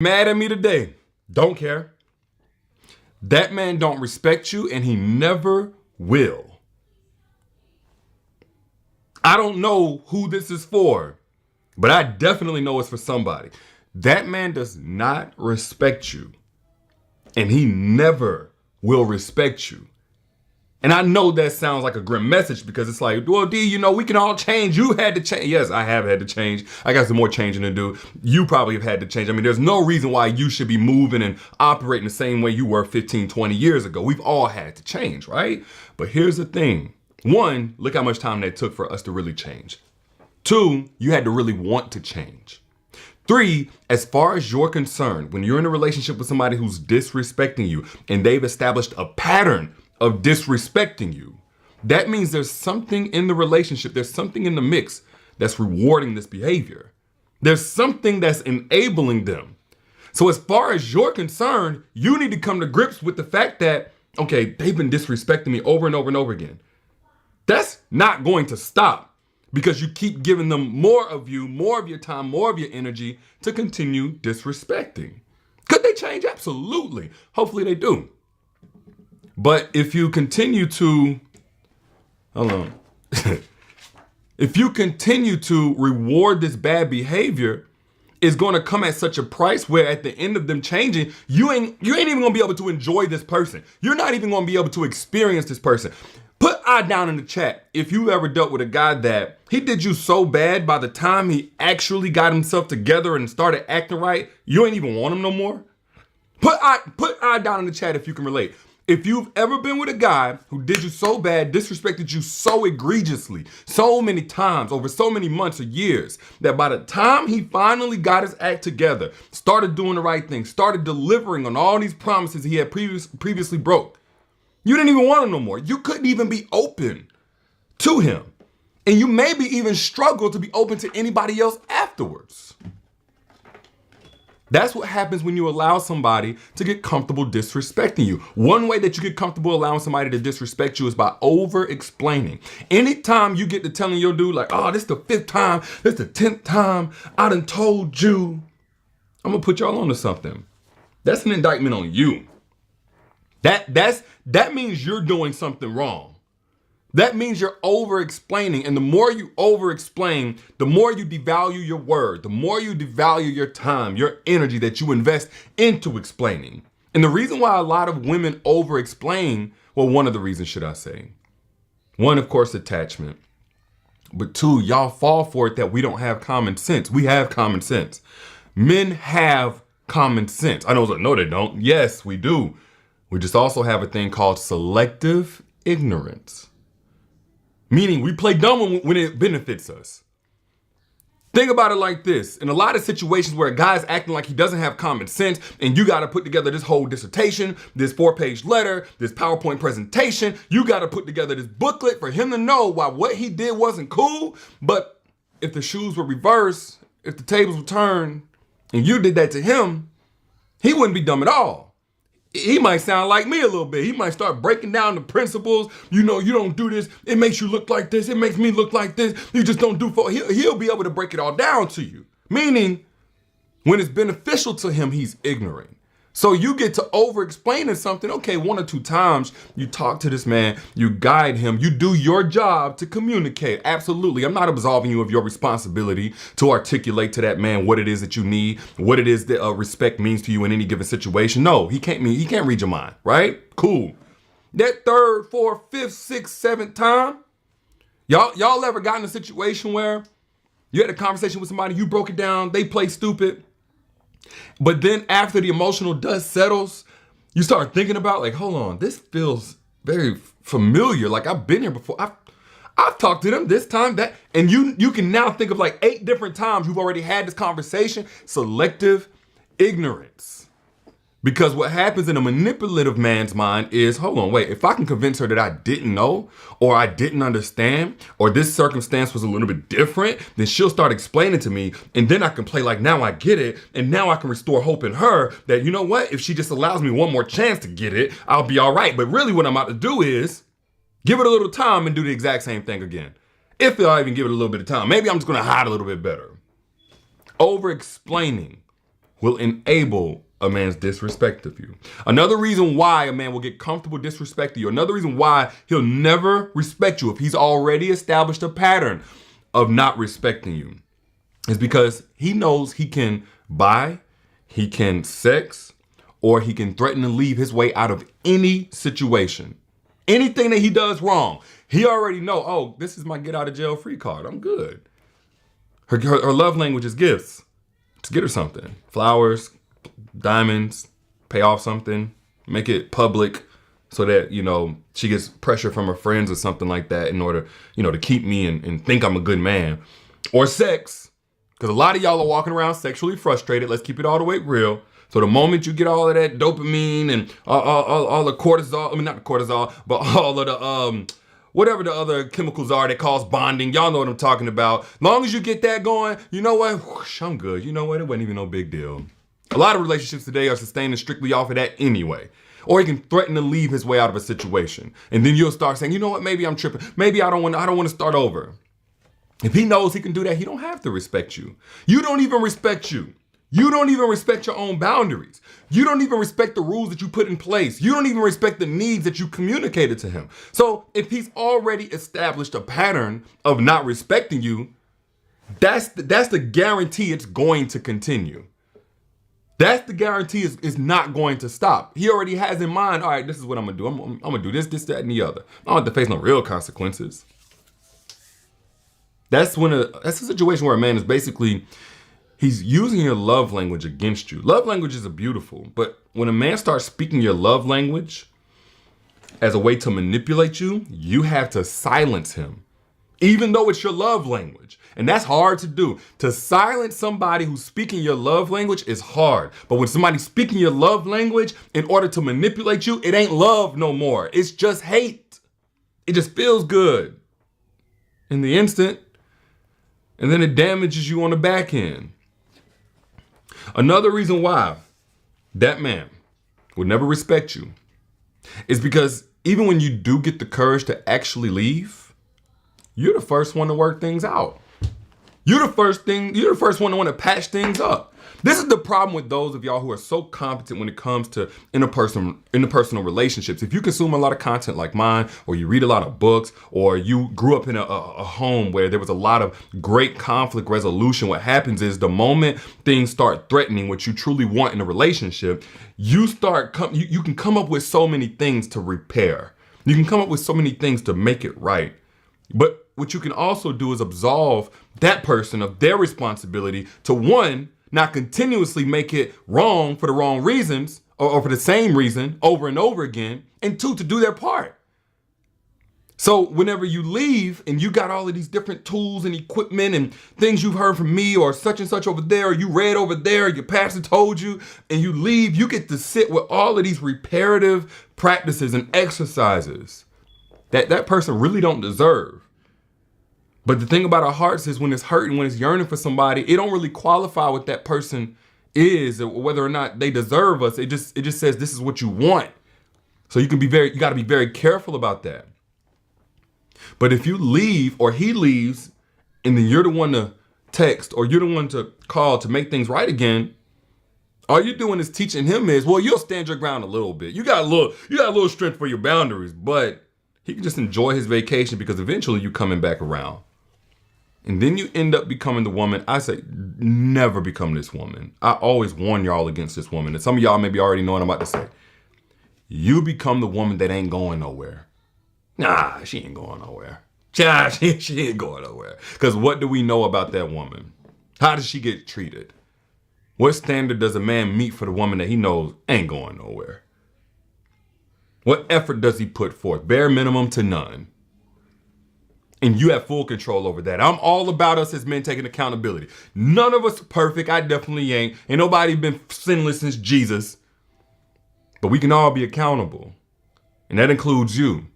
Mad at me today. Don't care. That man don't respect you and he never will. I don't know who this is for, but I definitely know it's for somebody. That man does not respect you and he never will respect you. And I know that sounds like a grim message because it's like, well, D, we can all change. You had to change. Yes, I have had to change. I got some more changing to do. You probably have had to change. I mean, there's no reason why you should be moving and operating the same way you were 15, 20 years ago. We've all had to change, right? But here's the thing. One, look how much time that took for us to really change. Two, you had to really want to change. Three, as far as you're concerned, when you're in a relationship with somebody who's disrespecting you and they've established a pattern of disrespecting you, that means there's something in the relationship, there's something in the mix that's rewarding this behavior. There's something that's enabling them. So as far as you're concerned, you need to come to grips with the fact that, okay, they've been disrespecting me over and over and over again. That's not going to stop because you keep giving them more of you, more of your time, more of your energy to continue disrespecting. Could they change? Absolutely. Hopefully they do. But if you continue to, if you continue to reward this bad behavior, it's going to come at such a price where at the end of them changing, you ain't even going to be able to enjoy this person. You're not even going to be able to experience this person. Put I down in the chat if you ever dealt with a guy that he did you so bad by the time he actually got himself together and started acting right, you ain't even want him no more. Put I down in the chat if you can relate. If you've ever been with a guy who did you so bad, disrespected you so egregiously, so many times, over so many months or years, that by the time he finally got his act together, started doing the right thing, started delivering on all these promises he had previously broke, you didn't even want him no more. You couldn't even be open to him. And you maybe even struggle to be open to anybody else afterwards. That's what happens when you allow somebody to get comfortable disrespecting you. One way that you get comfortable allowing somebody to disrespect you is by over-explaining. Anytime you get to telling your dude like, oh, this is the 5th time, this is the 10th time I done told you, I'm gonna put y'all onto something. That's an indictment on you. That means you're doing something wrong. That means you're over-explaining, and the more you over-explain, the more you devalue your word, the more you devalue your time, your energy that you invest into explaining. And the reason why a lot of women over-explain, well, one of the reasons, should I say. One, of course, attachment. But two, y'all fall for it that we don't have common sense. We have common sense. Men have common sense. I know, no, they don't. Yes, we do. We just also have a thing called selective ignorance. Meaning we play dumb when it benefits us. Think about it like this. In a lot of situations where a guy's acting like he doesn't have common sense and you got to put together this whole dissertation, this 4-page letter, this PowerPoint presentation, you got to put together this booklet for him to know why what he did wasn't cool. But if the shoes were reversed, if the tables were turned and you did that to him, he wouldn't be dumb at all. He might sound like me a little bit. He might start breaking down the principles. You don't do this. It makes you look like this. It makes me look like this. You just don't do for. He'll be able to break it all down to you. Meaning, when it's beneficial to him, he's ignorant. So you get to over-explaining something. Okay, 1 or 2 times you talk to this man, you guide him, you do your job to communicate. Absolutely. I'm not absolving you of your responsibility to articulate to that man what it is that you need, what it is that respect means to you in any given situation. No, he can't read your mind, right? Cool. That 3rd, 4th, 5th, 6th, 7th time, y'all ever gotten in a situation where you had a conversation with somebody, you broke it down, they play stupid, but then after the emotional dust settles, you start thinking about like, hold on, this feels very familiar. Like I've been here before. I've talked to them this time, that, and you can now think of like 8 different times you've already had this conversation. Selective ignorance. Because what happens in a manipulative man's mind is, hold on, wait, if I can convince her that I didn't know, or I didn't understand, or this circumstance was a little bit different, then she'll start explaining to me, and then I can play like, now I get it, and now I can restore hope in her that, you know what, if she just allows me one more chance to get it, I'll be all right. But really what I'm about to do is give it a little time and do the exact same thing again. If I even give it a little bit of time, maybe I'm just gonna hide a little bit better. Over-explaining will enable a man's disrespect of you. Another reason why a man will get comfortable disrespecting you, another reason why he'll never respect you if he's already established a pattern of not respecting you, is because he knows he can buy, he can sex, or he can threaten to leave his way out of any situation. Anything that he does wrong, he already know, oh, this is my get out of jail free card. I'm good. Her love language is gifts. Just get her something. Flowers, diamonds, pay off something, make it public so that, she gets pressure from her friends or something like that in order, to keep me and think I'm a good man. Or sex, because a lot of y'all are walking around sexually frustrated. Let's keep it all the way real. So the moment you get all of that dopamine and all the cortisol, not the cortisol, but all of the, whatever the other chemicals are that cause bonding, y'all know what I'm talking about. Long as you get that going, you know what? Whoosh, I'm good. You know what? It wasn't even no big deal. A lot of relationships today are sustaining strictly off of that anyway. Or he can threaten to leave his way out of a situation. And then you'll start saying, you know what? Maybe I'm tripping. Maybe I don't want to start over. If he knows he can do that, he don't have to respect you. You don't even respect you. You don't even respect your own boundaries. You don't even respect the rules that you put in place. You don't even respect the needs that you communicated to him. So if he's already established a pattern of not respecting you, that's the guarantee it's going to continue. That's the guarantee is not going to stop. He already has in mind, all right, this is what I'm going to do. I'm going to do this, that, and the other. I don't have to face no real consequences. That's a situation where a man is basically, he's using your love language against you. Love languages are beautiful, but when a man starts speaking your love language as a way to manipulate you, you have to silence him, even though it's your love language. And that's hard to do. To silence somebody who's speaking your love language is hard. But when somebody's speaking your love language in order to manipulate you, it ain't love no more. It's just hate. It just feels good in the instant, and then it damages you on the back end. Another reason why that man would never respect you is because even when you do get the courage to actually leave, you're the first one to work things out. You're the first one to want to patch things up. This is the problem with those of y'all who are so competent when it comes to interpersonal relationships. If you consume a lot of content like mine, or you read a lot of books, or you grew up in a home where there was a lot of great conflict resolution, what happens is the moment things start threatening what you truly want in a relationship, you can come up with so many things to repair. You can come up with so many things to make it right. But what you can also do is absolve that person of their responsibility to, one, not continuously make it wrong for the wrong reasons or for the same reason over and over again, and two, to do their part. So whenever you leave and you got all of these different tools and equipment and things you've heard from me or such and such over there, or you read over there, your pastor told you, and you leave, you get to sit with all of these reparative practices and exercises that person really don't deserve. But the thing about our hearts is when it's hurting, when it's yearning for somebody, it don't really qualify what that person is or whether or not they deserve us. It just says this is what you want. So you got to be very careful about that. But if you leave or he leaves and then you're the one to text or you're the one to call to make things right again, all you're doing is teaching him is, well, you'll stand your ground a little bit. You got a little strength for your boundaries, but he can just enjoy his vacation because eventually you're coming back around. And then you end up becoming the woman. I say, never become this woman. I always warn y'all against this woman. And some of y'all maybe already know what I'm about to say. You become the woman that ain't going nowhere. Nah, she ain't going nowhere. She ain't going nowhere. Because what do we know about that woman? How does she get treated? What standard does a man meet for the woman that he knows ain't going nowhere? What effort does he put forth? Bare minimum to none. And you have full control over that. I'm all about us as men taking accountability. None of us are perfect. I definitely ain't. Ain't nobody been sinless since Jesus. But we can all be accountable. And that includes you.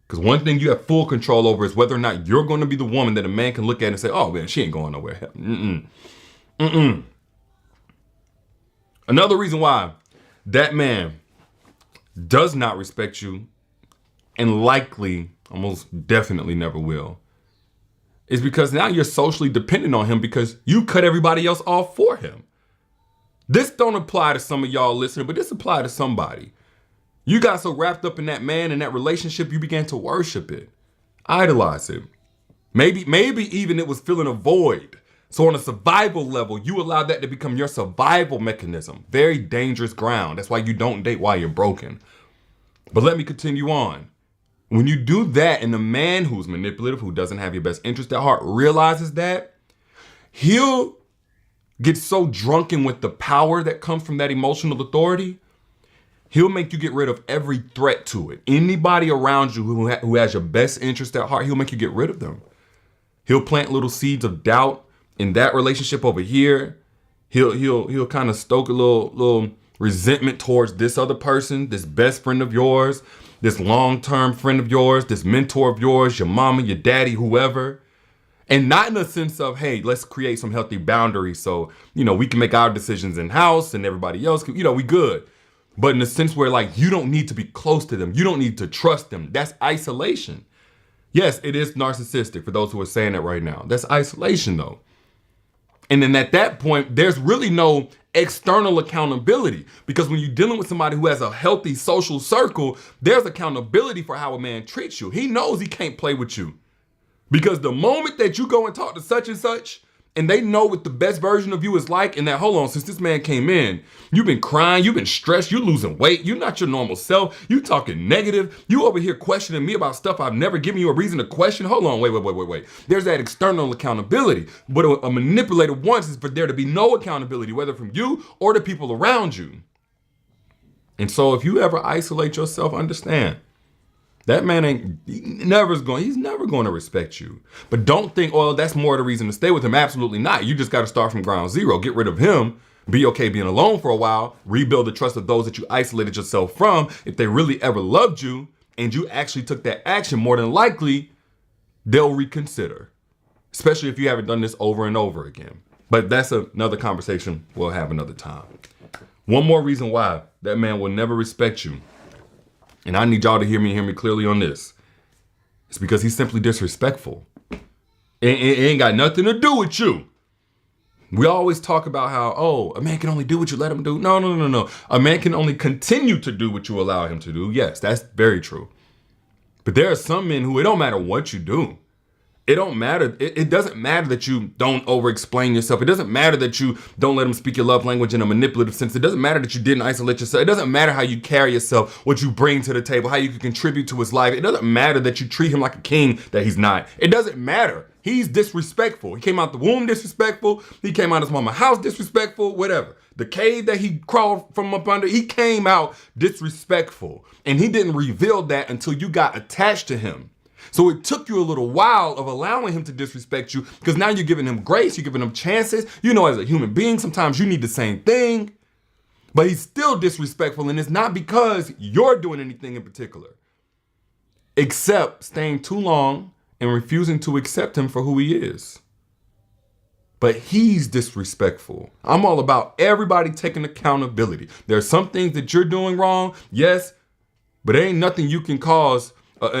Because one thing you have full control over is whether or not you're going to be the woman that a man can look at and say, oh man, she ain't going nowhere. Another reason why that man does not respect you and likely, almost definitely never will, is because now you're socially dependent on him because you cut everybody else off for him. This don't apply to some of y'all listening, but this apply to somebody. You got so wrapped up in that man and that relationship, you began to worship it, idolize it. Maybe even it was filling a void. So on a survival level, you allowed that to become your survival mechanism. Very dangerous ground. That's why you don't date while you're broken. But let me continue on. When you do that and the man who's manipulative, who doesn't have your best interest at heart, realizes that, he'll get so drunken with the power that comes from that emotional authority, he'll make you get rid of every threat to it. Anybody around you who has your best interest at heart, he'll make you get rid of them. He'll plant little seeds of doubt in that relationship over here. He'll kind of stoke a little resentment towards this other person, this best friend of yours, this long-term friend of yours, this mentor of yours, your mama, your daddy, whoever. And not in a sense of, hey, let's create some healthy boundaries so, we can make our decisions in-house and everybody else can, we good. But in the sense where, like, you don't need to be close to them. You don't need to trust them. That's isolation. Yes, it is narcissistic for those who are saying that right now. That's isolation, though. And then at that point, there's really no external accountability, because when you're dealing with somebody who has a healthy social circle, there's accountability for how a man treats you. He knows he can't play with you, because the moment that you go and talk to such and such, and they know what the best version of you is like, and that, hold on, since this man came in, you've been crying, you've been stressed, you're losing weight, you're not your normal self, you talking negative, you over here questioning me about stuff I've never given you a reason to question. Hold on, wait. There's that external accountability. What a manipulator wants is for there to be no accountability, whether from you or the people around you. And so if you ever isolate yourself, understand, that man he's never going to respect you. But don't think, oh, that's more the reason to stay with him. Absolutely not. You just got to start from ground zero. Get rid of him. Be okay being alone for a while. Rebuild the trust of those that you isolated yourself from. If they really ever loved you and you actually took that action, more than likely, they'll reconsider. Especially if you haven't done this over and over again. But that's another conversation we'll have another time. One more reason why that man will never respect you, and I need y'all to hear me clearly on this, it's because he's simply disrespectful. It ain't got nothing to do with you. We always talk about how, a man can only do what you let him do. No. A man can only continue to do what you allow him to do. Yes, that's very true. But there are some men who it don't matter what you do. It don't matter. It doesn't matter that you don't over-explain yourself. It doesn't matter that you don't let him speak your love language in a manipulative sense. It doesn't matter that you didn't isolate yourself. It doesn't matter how you carry yourself, what you bring to the table, how you can contribute to his life. It doesn't matter that you treat him like a king that he's not. It doesn't matter. He's disrespectful. He came out the womb disrespectful. He came out his mama's house disrespectful, whatever. The cave that he crawled from up under, he came out disrespectful. And he didn't reveal that until you got attached to him. So it took you a little while of allowing him to disrespect you, because now you're giving him grace, you're giving him chances. As a human being, sometimes you need the same thing, but he's still disrespectful, and it's not because you're doing anything in particular, except staying too long and refusing to accept him for who he is. But he's disrespectful. I'm all about everybody taking accountability. There are some things that you're doing wrong, yes, but there ain't nothing you can cause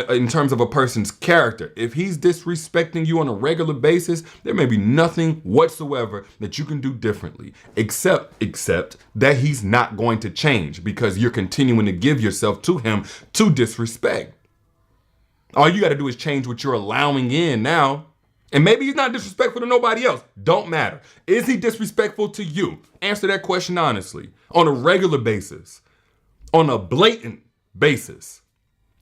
in terms of a person's character. If he's disrespecting you on a regular basis, there may be nothing whatsoever that you can do differently, except that he's not going to change because you're continuing to give yourself to him to disrespect. All you got to do is change what you're allowing in now. And maybe he's not disrespectful to nobody else. Don't matter. Is he disrespectful to you? Answer that question honestly, on a regular basis, on a blatant basis.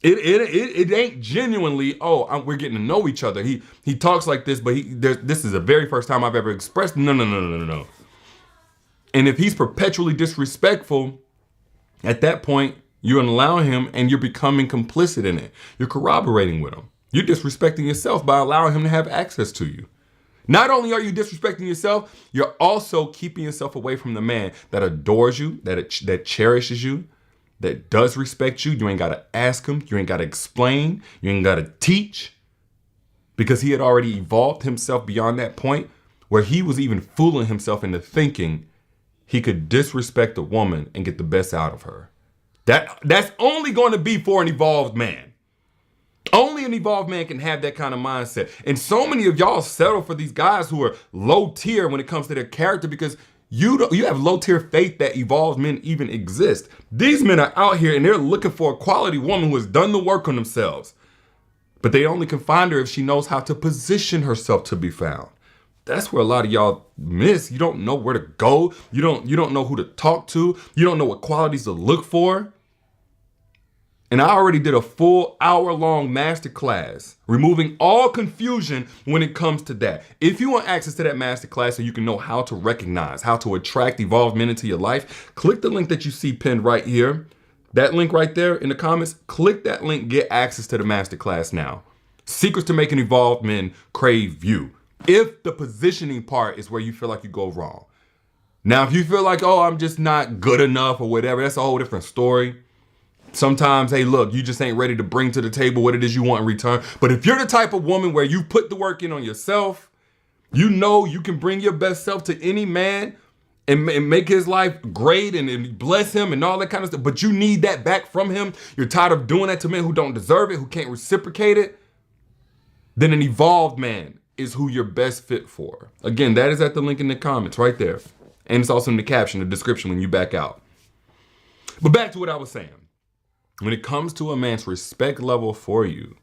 It ain't genuinely, we're getting to know each other. He talks like this, but this is the very first time I've ever expressed. No. And if he's perpetually disrespectful, at that point, you're allowing him and you're becoming complicit in it. You're corroborating with him. You're disrespecting yourself by allowing him to have access to you. Not only are you disrespecting yourself, you're also keeping yourself away from the man that adores you, that cherishes you, that does respect you. You ain't got to ask him. You ain't got to explain. You ain't got to teach, because he had already evolved himself beyond that point where he was even fooling himself into thinking he could disrespect a woman and get the best out of her. That's only going to be for an evolved man. Only an evolved man can have that kind of mindset. And so many of y'all settle for these guys who are low tier when it comes to their character because You have low tier faith that evolved men even exist. These men are out here and they're looking for a quality woman who has done the work on themselves. But they only can find her if she knows how to position herself to be found. That's where a lot of y'all miss. You don't know where to go. You don't know who to talk to. You don't know what qualities to look for. And I already did a full hour-long masterclass, removing all confusion when it comes to that. If you want access to that masterclass so you can know how to recognize, how to attract evolved men into your life, click the link that you see pinned right here. That link right there in the comments, click that link, get access to the masterclass now. Secrets to making evolved men crave you. If the positioning part is where you feel like you go wrong. Now, if you feel like, oh, I'm just not good enough or whatever, that's a whole different story. Sometimes, hey, look, you just ain't ready to bring to the table what it is you want in return. But if you're the type of woman where you put the work in on yourself, you know you can bring your best self to any man and make his life great and bless him and all that kind of stuff. But you need that back from him. You're tired of doing that to men who don't deserve it, who can't reciprocate it. Then an evolved man is who you're best fit for. Again, that is at the link in the comments right there. And it's also in the caption, the description when you back out. But back to what I was saying. When it comes to a man's respect level for you,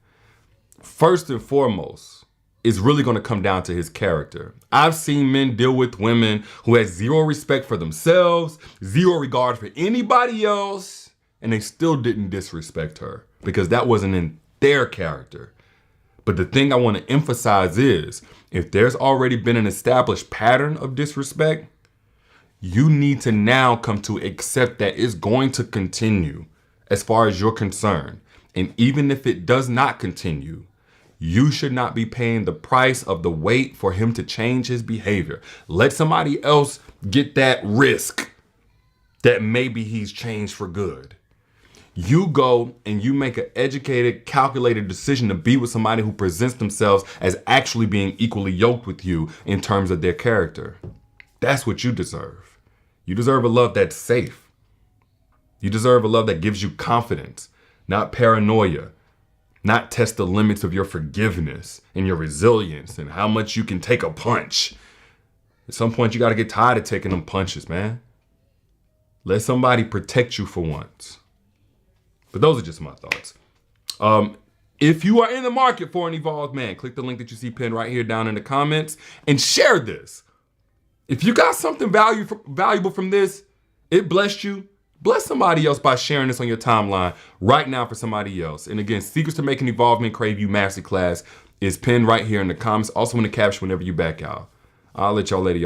first and foremost, it's really going to come down to his character. I've seen men deal with women who had zero respect for themselves, zero regard for anybody else, and they still didn't disrespect her because that wasn't in their character. But the thing I want to emphasize is, if there's already been an established pattern of disrespect, you need to now come to accept that it's going to continue. As far as you're concerned. And even if it does not continue, you should not be paying the price of the wait for him to change his behavior. Let somebody else get that risk that maybe he's changed for good. You go and you make an educated, calculated decision to be with somebody who presents themselves as actually being equally yoked with you in terms of their character. That's what you deserve. You deserve a love that's safe. You deserve a love that gives you confidence, not paranoia, not test the limits of your forgiveness and your resilience and how much you can take a punch. At some point, you got to get tired of taking them punches, man. Let somebody protect you for once. But those are just my thoughts. If you are in the market for an evolved man, click the link that you see pinned right here down in the comments and share this. If you got something valuable from this, it blessed you. Bless somebody else by sharing this on your timeline right now for somebody else. And again, Secrets to Making Evolved Men Crave You Masterclass is pinned right here in the comments. Also in the caption whenever you back out. I'll let y'all later.